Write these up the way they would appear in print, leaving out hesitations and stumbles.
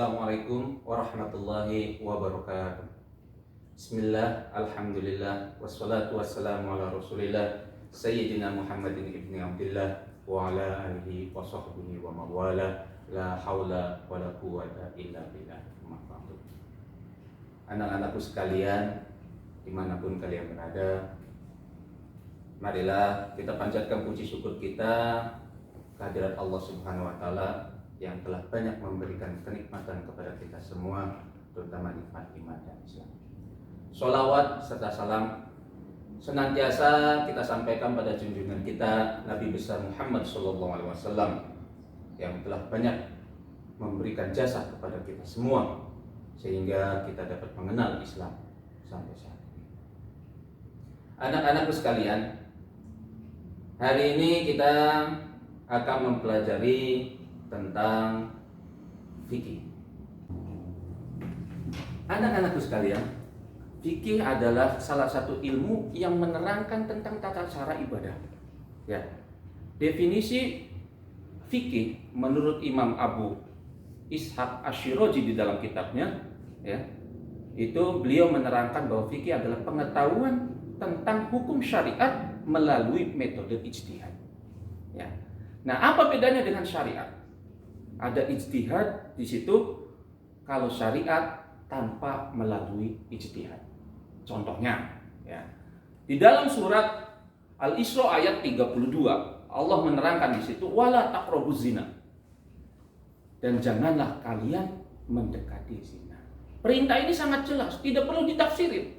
Assalamualaikum warahmatullahi wabarakatuh. Bismillah, alhamdulillah, wassalatu wassalamu ala rasulillah Sayyidina Muhammadin ibni Abdillah wa ala alihi wa sahbihi wa mawala. La hawla wa la quwata illa billah. Anak-anakku sekalian, dimanapun kalian berada, marilah kita panjatkan puji syukur kita kehadirat Allah Subhanahu wa Ta'ala yang telah banyak memberikan kenikmatan kepada kita semua, terutama nikmat iman dan Islam. Sholawat serta salam senantiasa kita sampaikan pada junjungan kita Nabi besar Muhammad SAW yang telah banyak memberikan jasa kepada kita semua sehingga kita dapat mengenal Islam sampai saat ini. Anak-anakku sekalian, hari ini kita akan mempelajari tentang fikih. Anak-anakku sekalian, fikih adalah salah satu ilmu yang menerangkan tentang tata cara ibadah. Ya. Definisi fikih menurut Imam Abu Ishaq Ash-Shirazi di dalam kitabnya, ya, itu beliau menerangkan bahwa fikih adalah pengetahuan tentang hukum syariat melalui metode ijtihad. Ya. Nah, apa bedanya dengan syariat? Ada ijtihad di situ kalau syariat tanpa melalui ijtihad. Contohnya, ya, di dalam surat Al-Isra ayat 32, Allah menerangkan di situ wala taqrabuz zina. Dan janganlah kalian mendekati zina. Perintah ini sangat jelas, tidak perlu ditafsirin.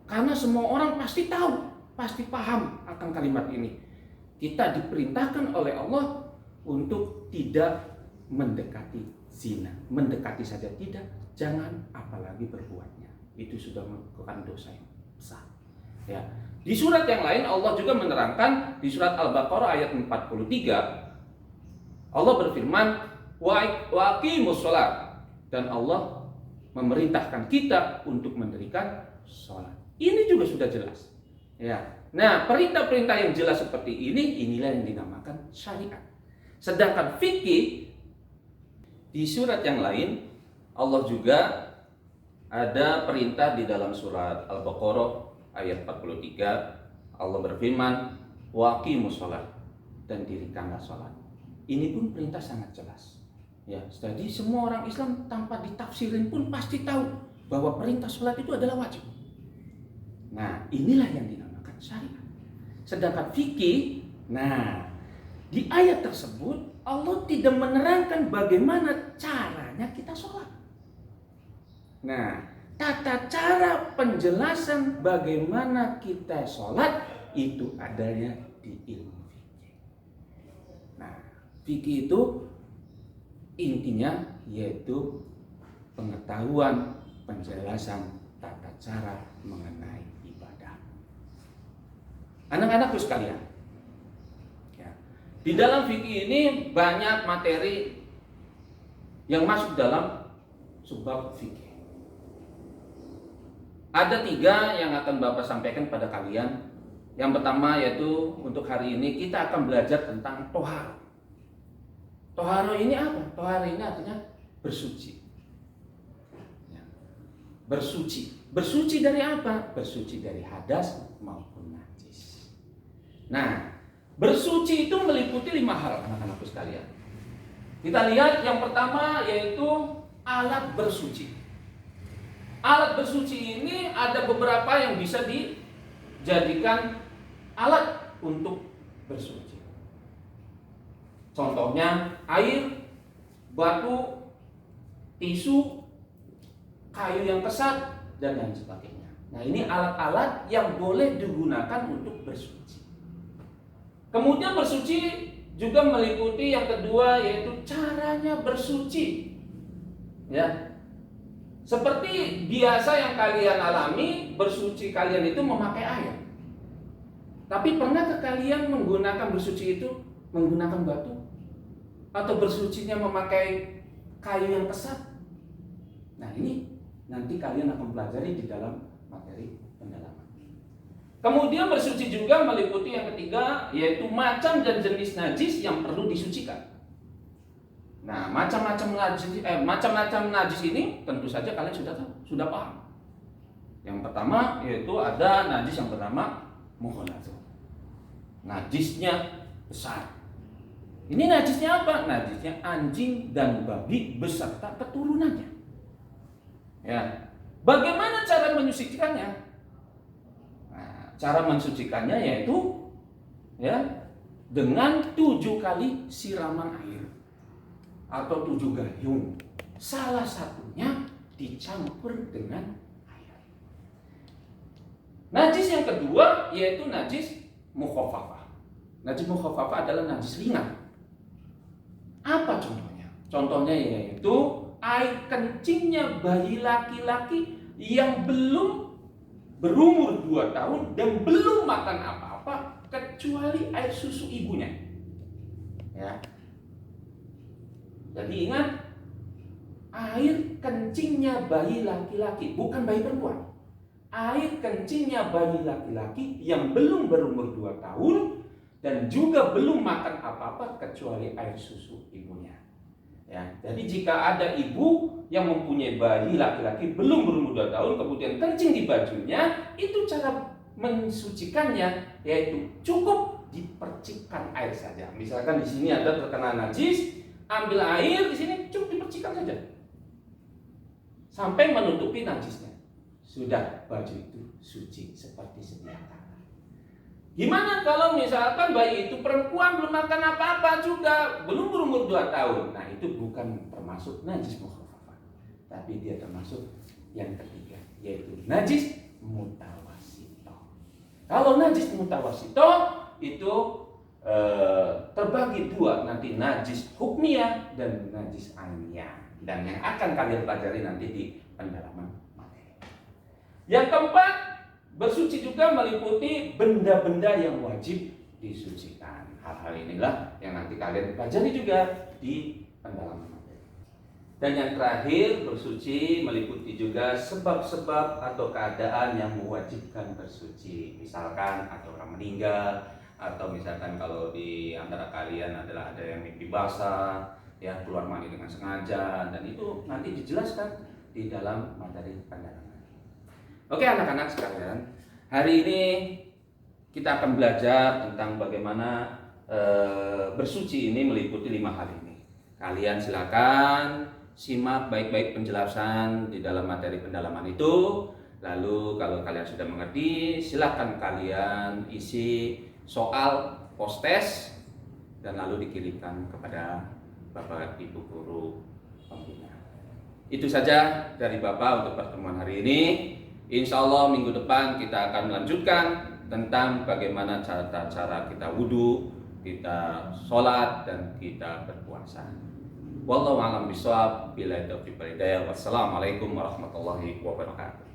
Karena semua orang pasti tahu, pasti paham akan kalimat ini. Kita diperintahkan oleh Allah untuk tidak mendekati zina. Mendekati saja tidak, jangan apalagi berbuatnya. Itu sudah merupakan dosa yang besar. Ya. Di surat yang lain Allah juga menerangkan di surat Al-Baqarah ayat 43, Allah berfirman, wa aqimus shalah, dan Allah memerintahkan kita untuk mendirikan sholat. Ini juga sudah jelas. Ya. Nah, perintah-perintah yang jelas seperti ini, inilah yang dinamakan syariat. Sedangkan fikih di surat yang lain, Allah juga ada perintah di dalam surat Al-Baqarah ayat 43, Allah berfirman, wa aqimus shalah, dan dirikanlah sholat. Ini pun perintah sangat jelas. Ya, jadi semua orang Islam tanpa ditafsirin pun pasti tahu bahwa perintah sholat itu adalah wajib. Nah, inilah yang dinamakan syariat. Sedangkan fikih, nah, di ayat tersebut Allah tidak menerangkan bagaimana caranya kita sholat. Nah, tata cara penjelasan bagaimana kita sholat itu adanya di ilmu fikih. Nah, fikih itu intinya yaitu pengetahuan, penjelasan tata cara mengenai ibadah. Anak-anakku sekalian, di dalam fikih ini banyak materi yang masuk dalam subbab fikih. Ada 3 yang akan Bapak sampaikan pada kalian. Yang pertama yaitu untuk hari ini kita akan belajar tentang toharo. Toharo ini apa? Toharo ini artinya bersuci. Bersuci. Bersuci dari apa? Bersuci dari hadas maupun najis. Nah, bersuci itu meliputi 5 hal, anak-anakku sekalian. Kita lihat yang pertama yaitu alat bersuci. Alat bersuci ini ada beberapa yang bisa dijadikan alat untuk bersuci. Contohnya air, batu, tisu, kayu yang kesat, dan lain sebagainya. Nah, ini alat-alat yang boleh digunakan untuk bersuci. Kemudian bersuci juga meliputi yang kedua yaitu caranya bersuci. Ya. Seperti biasa yang kalian alami, bersuci kalian itu memakai air. Tapi pernahkah kalian menggunakan bersuci itu menggunakan batu? Atau bersucinya memakai kayu yang kesat? Nah, ini nanti kalian akan pelajari di dalam materi pendalaman. Kemudian bersuci juga meliputi yang ketiga yaitu macam dan jenis najis yang perlu disucikan. Nah, macam-macam najis ini tentu saja kalian sudah paham. Yang pertama yaitu ada najis yang bernama mukhaladzah. Najisnya besar. Ini najisnya apa? Najisnya anjing dan babi beserta keturunannya. Ya. Bagaimana cara menyucikannya? Nah, cara mensucikannya yaitu ya dengan 7 kali siraman air atau 7 gayung. Salah satunya dicampur dengan air. Najis yang kedua yaitu najis mukhaffafah. Najis mukhaffafah adalah najis ringan. Apa contohnya? Contohnya yaitu air kencingnya bayi laki-laki yang belum berumur 2 tahun dan belum makan apa-apa kecuali air susu ibunya. Ya. Jadi ingat, air kencingnya bayi laki-laki, bukan bayi perempuan. Air kencingnya bayi laki-laki yang belum berumur 2 tahun dan juga belum makan apa-apa kecuali air susu ibunya. Ya, jadi jika ada ibu yang mempunyai bayi laki-laki belum berumur 2 tahun kemudian kencing di bajunya, itu cara mensucikannya yaitu cukup dipercikkan air saja. Misalkan di sini ada terkena najis, ambil air di sini cukup dipercikkan saja sampai menutupi najisnya. Sudah, baju itu suci seperti sedia kala. Gimana kalau misalkan bayi itu perempuan belum makan apa-apa juga, belum berumur 2 tahun. Nah, itu bukan termasuk najis mukhaffafah, tapi dia termasuk yang ketiga, yaitu najis mutawasito. Kalau najis mutawasito itu terbagi 2, nanti najis hukmiyah dan najis ainiyah, dan yang akan kalian pelajari nanti di pendalaman materi. Yang keempat, bersuci juga meliputi benda-benda yang wajib disucikan. Hal-hal inilah yang nanti kalian pelajari juga di pendalaman materi. Dan yang terakhir, bersuci meliputi juga sebab-sebab atau keadaan yang mewajibkan bersuci. Misalkan ada orang meninggal, atau misalkan kalau di antara kalian adalah ada yang mimpi basah, ya keluar mandi dengan sengaja, dan itu nanti dijelaskan di dalam materi pendalaman. Oke anak-anak sekalian, hari ini kita akan belajar tentang bagaimana bersuci ini meliputi 5 hal ini. Kalian silakan simak baik-baik penjelasan di dalam materi pendalaman itu. Lalu kalau kalian sudah mengerti, silakan kalian isi soal post-test dan lalu dikirimkan kepada Bapak Ibu Guru Pembina. Itu saja dari Bapak untuk pertemuan hari ini. Insya Allah minggu depan kita akan melanjutkan tentang bagaimana cara kita wudhu, kita sholat, dan kita berpuasa. Wallahu a'lam bishawab. Wassalamualaikum warahmatullahi wabarakatuh.